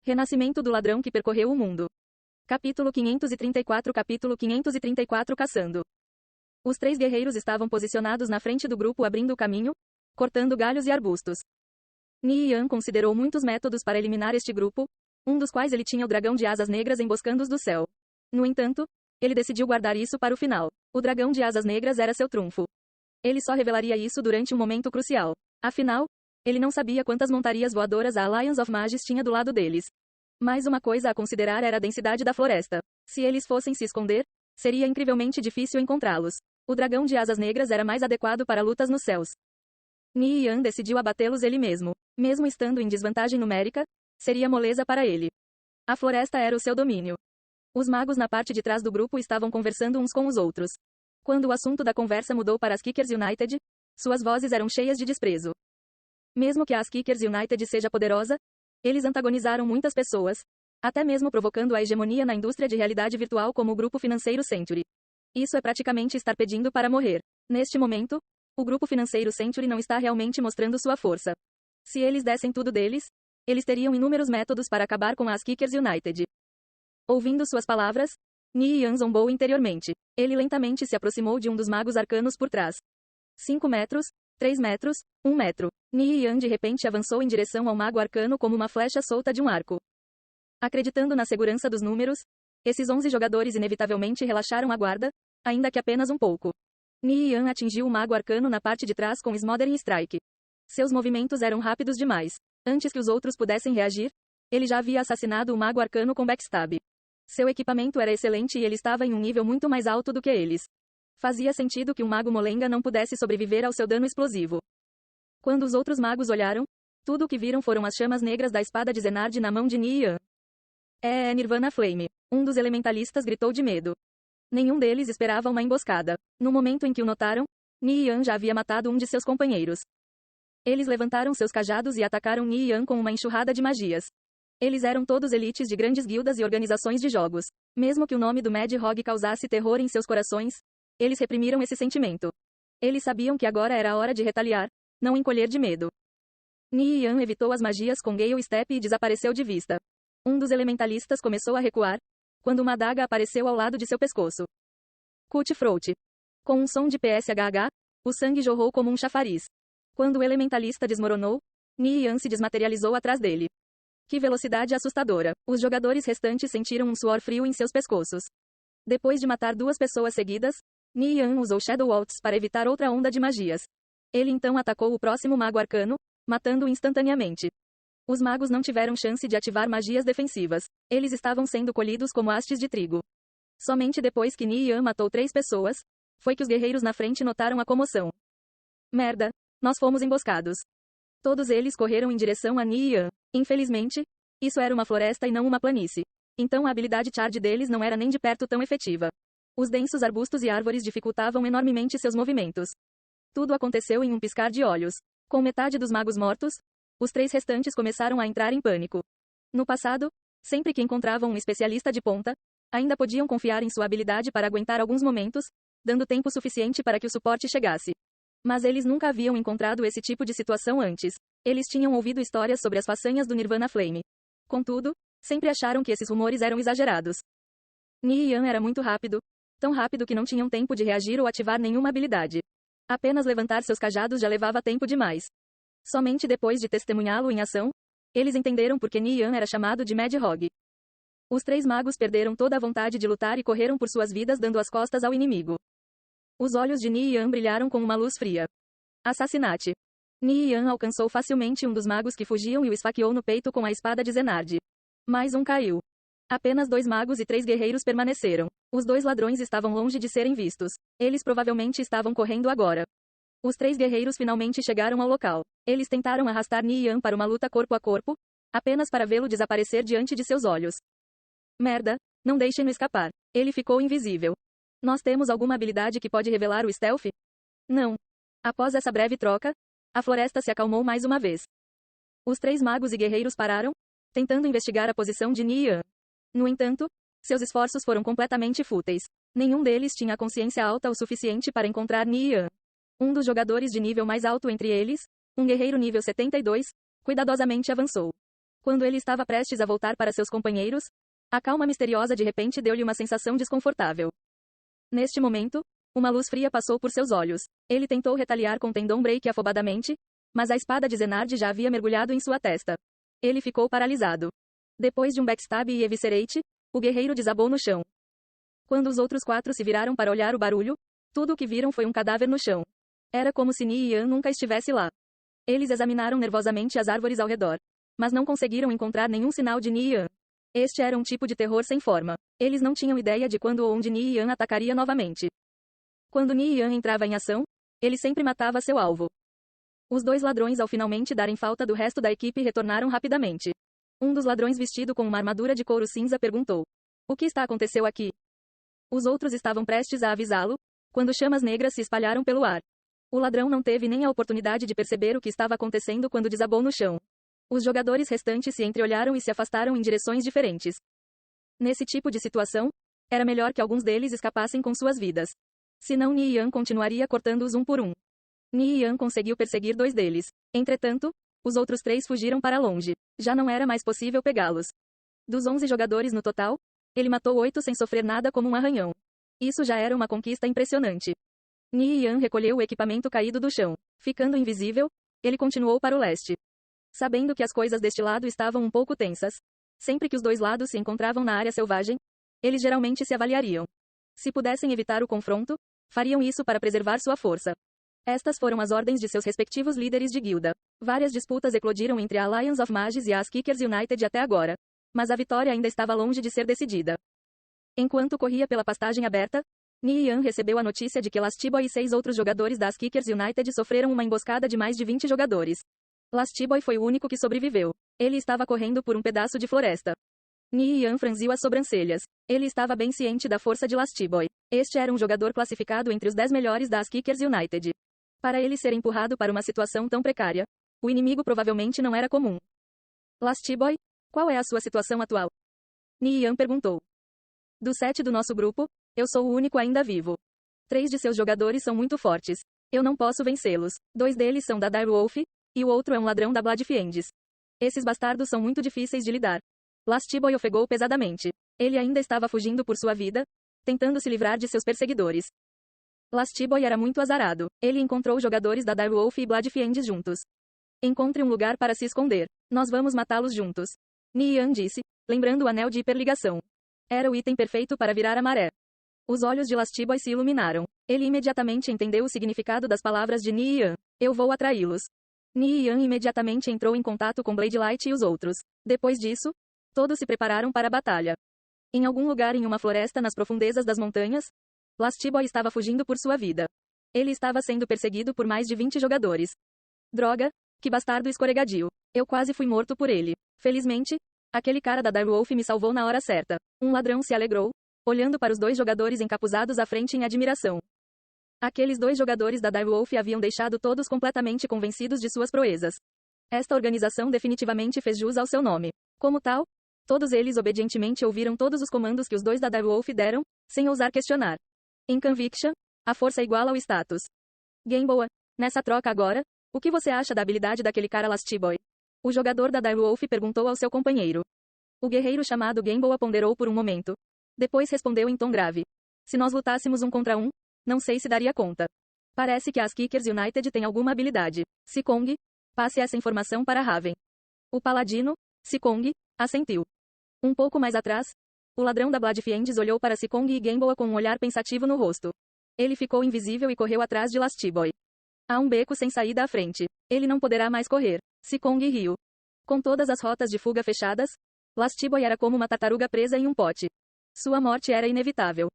Renascimento do ladrão que percorreu o mundo. Capítulo 534 Caçando. Os 3 guerreiros estavam posicionados na frente do grupo abrindo o caminho, cortando galhos e arbustos. Ni Yan considerou muitos métodos para eliminar este grupo, um dos quais ele tinha o dragão de asas negras emboscando-os do céu. No entanto, ele decidiu guardar isso para o final. O dragão de asas negras era seu trunfo. Ele só revelaria isso durante um momento crucial. Afinal, ele não sabia quantas montarias voadoras a Alliance of Mages tinha do lado deles. Mais uma coisa a considerar era a densidade da floresta. Se eles fossem se esconder, seria incrivelmente difícil encontrá-los. O dragão de asas negras era mais adequado para lutas nos céus. Ni Yan decidiu abatê-los ele mesmo. Mesmo estando em desvantagem numérica, seria moleza para ele. A floresta era o seu domínio. Os magos na parte de trás do grupo estavam conversando uns com os outros. Quando o assunto da conversa mudou para as Kickers United, suas vozes eram cheias de desprezo. Mesmo que a Kickers United seja poderosa, eles antagonizaram muitas pessoas, até mesmo provocando a hegemonia na indústria de realidade virtual como o grupo financeiro Century. Isso é praticamente estar pedindo para morrer. Neste momento, o grupo financeiro Century não está realmente mostrando sua força. Se eles dessem tudo deles, eles teriam inúmeros métodos para acabar com as Kickers United. Ouvindo suas palavras, Ni Yan zombou interiormente. Ele lentamente se aproximou de um dos magos arcanos por trás. 5 metros, 3 metros, 1 metro. Ni Yan de repente avançou em direção ao mago arcano como uma flecha solta de um arco. Acreditando na segurança dos números, esses 11 jogadores inevitavelmente relaxaram a guarda, ainda que apenas um pouco. Ni Yan atingiu o mago arcano na parte de trás com Smothering Strike. Seus movimentos eram rápidos demais. Antes que os outros pudessem reagir, ele já havia assassinado o mago arcano com backstab. Seu equipamento era excelente e ele estava em um nível muito mais alto do que eles. Fazia sentido que um mago molenga não pudesse sobreviver ao seu dano explosivo. Quando os outros magos olharam, tudo o que viram foram as chamas negras da espada de Zenard na mão de Ni Yan. É Nirvana Flame. Um dos elementalistas gritou de medo. Nenhum deles esperava uma emboscada. No momento em que o notaram, Ni Yan já havia matado um de seus companheiros. Eles levantaram seus cajados e atacaram Ni Yan com uma enxurrada de magias. Eles eram todos elites de grandes guildas e organizações de jogos. Mesmo que o nome do Mad Hog causasse terror em seus corações, eles reprimiram esse sentimento. Eles sabiam que agora era a hora de retaliar, não encolher de medo. Ni Yan evitou as magias com Gale Step e desapareceu de vista. Um dos elementalistas começou a recuar, quando uma adaga apareceu ao lado de seu pescoço. Cutthroat. Com um som de PSHH, o sangue jorrou como um chafariz. Quando o elementalista desmoronou, Ni Yan se desmaterializou atrás dele. Que velocidade assustadora! Os jogadores restantes sentiram um suor frio em seus pescoços. Depois de matar 2 pessoas seguidas, Ni Yan usou Shadow Waltz para evitar outra onda de magias. Ele então atacou o próximo mago arcano, matando-o instantaneamente. Os magos não tiveram chance de ativar magias defensivas. Eles estavam sendo colhidos como hastes de trigo. Somente depois que Ni Yan matou 3 pessoas, foi que os guerreiros na frente notaram a comoção. Merda! Nós fomos emboscados. Todos eles correram em direção a Ni Yan. Infelizmente, isso era uma floresta e não uma planície. Então a habilidade Charge deles não era nem de perto tão efetiva. Os densos arbustos e árvores dificultavam enormemente seus movimentos. Tudo aconteceu em um piscar de olhos. Com metade dos magos mortos, os 3 restantes começaram a entrar em pânico. No passado, sempre que encontravam um especialista de ponta, ainda podiam confiar em sua habilidade para aguentar alguns momentos, dando tempo suficiente para que o suporte chegasse. Mas eles nunca haviam encontrado esse tipo de situação antes. Eles tinham ouvido histórias sobre as façanhas do Nirvana Flame. Contudo, sempre acharam que esses rumores eram exagerados. Ni Yan era muito rápido, tão rápido que não tinham tempo de reagir ou ativar nenhuma habilidade. Apenas levantar seus cajados já levava tempo demais. Somente depois de testemunhá-lo em ação, eles entenderam por que Ni Yan era chamado de Mad Hog. Os 3 magos perderam toda a vontade de lutar e correram por suas vidas dando as costas ao inimigo. Os olhos de Ni Yan brilharam com uma luz fria. Assassinate. Ni Yan alcançou facilmente um dos magos que fugiam e o esfaqueou no peito com a espada de Zenard. Mais um caiu. Apenas 2 magos e 3 guerreiros permaneceram. Os 2 ladrões estavam longe de serem vistos. Eles provavelmente estavam correndo agora. Os 3 guerreiros finalmente chegaram ao local. Eles tentaram arrastar Ni Yan para uma luta corpo a corpo, apenas para vê-lo desaparecer diante de seus olhos. Merda, não deixem-no escapar. Ele ficou invisível. Nós temos alguma habilidade que pode revelar o stealth? Não. Após essa breve troca, a floresta se acalmou mais uma vez. Os 3 magos e guerreiros pararam, tentando investigar a posição de Ni Yan. No entanto, seus esforços foram completamente fúteis. Nenhum deles tinha a consciência alta o suficiente para encontrar Ni Yan. Um dos jogadores de nível mais alto entre eles, um guerreiro nível 72, cuidadosamente avançou. Quando ele estava prestes a voltar para seus companheiros, a calma misteriosa de repente deu-lhe uma sensação desconfortável. Neste momento, uma luz fria passou por seus olhos. Ele tentou retaliar com tendão break afobadamente, mas a espada de Zenard já havia mergulhado em sua testa. Ele ficou paralisado. Depois de um backstab e eviscerate, o guerreiro desabou no chão. Quando os outros 4 se viraram para olhar o barulho, tudo o que viram foi um cadáver no chão. Era como se Ni Yan nunca estivesse lá. Eles examinaram nervosamente as árvores ao redor, mas não conseguiram encontrar nenhum sinal de Ni Yan. Este era um tipo de terror sem forma. Eles não tinham ideia de quando ou onde Ni Yan atacaria novamente. Quando Ni Yan entrava em ação, ele sempre matava seu alvo. Os 2 ladrões, ao finalmente darem falta do resto da equipe, retornaram rapidamente. Um dos ladrões, vestido com uma armadura de couro cinza, perguntou: "O que está acontecendo aqui?" Os outros estavam prestes a avisá-lo, quando chamas negras se espalharam pelo ar. O ladrão não teve nem a oportunidade de perceber o que estava acontecendo quando desabou no chão. Os jogadores restantes se entreolharam e se afastaram em direções diferentes. Nesse tipo de situação, era melhor que alguns deles escapassem com suas vidas. Senão Ni Yan continuaria cortando-os um por um. Ni Yan conseguiu perseguir 2 deles. Entretanto, os outros 3 fugiram para longe. Já não era mais possível pegá-los. Dos 11 jogadores no total, ele matou 8 sem sofrer nada como um arranhão. Isso já era uma conquista impressionante. Ni Yan recolheu o equipamento caído do chão. Ficando invisível, ele continuou para o leste. Sabendo que as coisas deste lado estavam um pouco tensas, sempre que os 2 lados se encontravam na área selvagem, eles geralmente se avaliariam. Se pudessem evitar o confronto, fariam isso para preservar sua força. Estas foram as ordens de seus respectivos líderes de guilda. Várias disputas eclodiram entre a Alliance of Mages e a Ass-Kickers United até agora, mas a vitória ainda estava longe de ser decidida. Enquanto corria pela pastagem aberta, Ni Yan recebeu a notícia de que Lastiboy e 6 outros jogadores da Ass-Kickers United sofreram uma emboscada de mais de 20 jogadores. Lastiboy foi o único que sobreviveu. Ele estava correndo por um pedaço de floresta. Ni Yan franziu as sobrancelhas. Ele estava bem ciente da força de Lastiboy. Este era um jogador classificado entre os 10 melhores da Ass-Kickers United. Para ele ser empurrado para uma situação tão precária, o inimigo provavelmente não era comum. Lastiboy, qual é a sua situação atual? Ni Yan perguntou. Dos 7 do nosso grupo, eu sou o único ainda vivo. 3 de seus jogadores são muito fortes. Eu não posso vencê-los. 2 deles são da Dire Wolf, e o outro é um ladrão da Bloodfiends. Esses bastardos são muito difíceis de lidar. Lastiboy ofegou pesadamente. Ele ainda estava fugindo por sua vida, tentando se livrar de seus perseguidores. Lastiboy era muito azarado. Ele encontrou jogadores da Dire Wolf e Bloodfiends juntos. Encontre um lugar para se esconder. Nós vamos matá-los juntos. Ni Yan disse, lembrando o anel de hiperligação. Era o item perfeito para virar a maré. Os olhos de Lastiboy se iluminaram. Ele imediatamente entendeu o significado das palavras de Ni Yan. Eu vou atraí-los. Ni Yan imediatamente entrou em contato com Blade Light e os outros. Depois disso, todos se prepararam para a batalha. Em algum lugar em uma floresta nas profundezas das montanhas, Lastiboy estava fugindo por sua vida. Ele estava sendo perseguido por mais de 20 jogadores. Droga, que bastardo escorregadio. Eu quase fui morto por ele. Felizmente, aquele cara da Dire Wolf me salvou na hora certa. Um ladrão se alegrou, olhando para os 2 jogadores encapuzados à frente em admiração. Aqueles 2 jogadores da Dire Wolf haviam deixado todos completamente convencidos de suas proezas. Esta organização definitivamente fez jus ao seu nome. Como tal, todos eles obedientemente ouviram todos os comandos que os 2 da Dire Wolf deram, sem ousar questionar. Em Conviction, a força é igual ao status. Gameboa, nessa troca agora, o que você acha da habilidade daquele cara Lastiboy? O jogador da Dire Wolf perguntou ao seu companheiro. O guerreiro chamado Gameboa ponderou por um momento. Depois respondeu em tom grave. Se nós lutássemos um contra um, não sei se daria conta. Parece que a Ass-Kickers United tem alguma habilidade. Sikong, passe essa informação para Raven. O paladino, Sikong, assentiu. Um pouco mais atrás, o ladrão da Bloodfiends olhou para Sikong e Gameboa com um olhar pensativo no rosto. Ele ficou invisível e correu atrás de Lastiboy. Há um beco sem saída à frente. Ele não poderá mais correr. Sikong riu. Com todas as rotas de fuga fechadas, Lastiboy era como uma tartaruga presa em um pote. Sua morte era inevitável.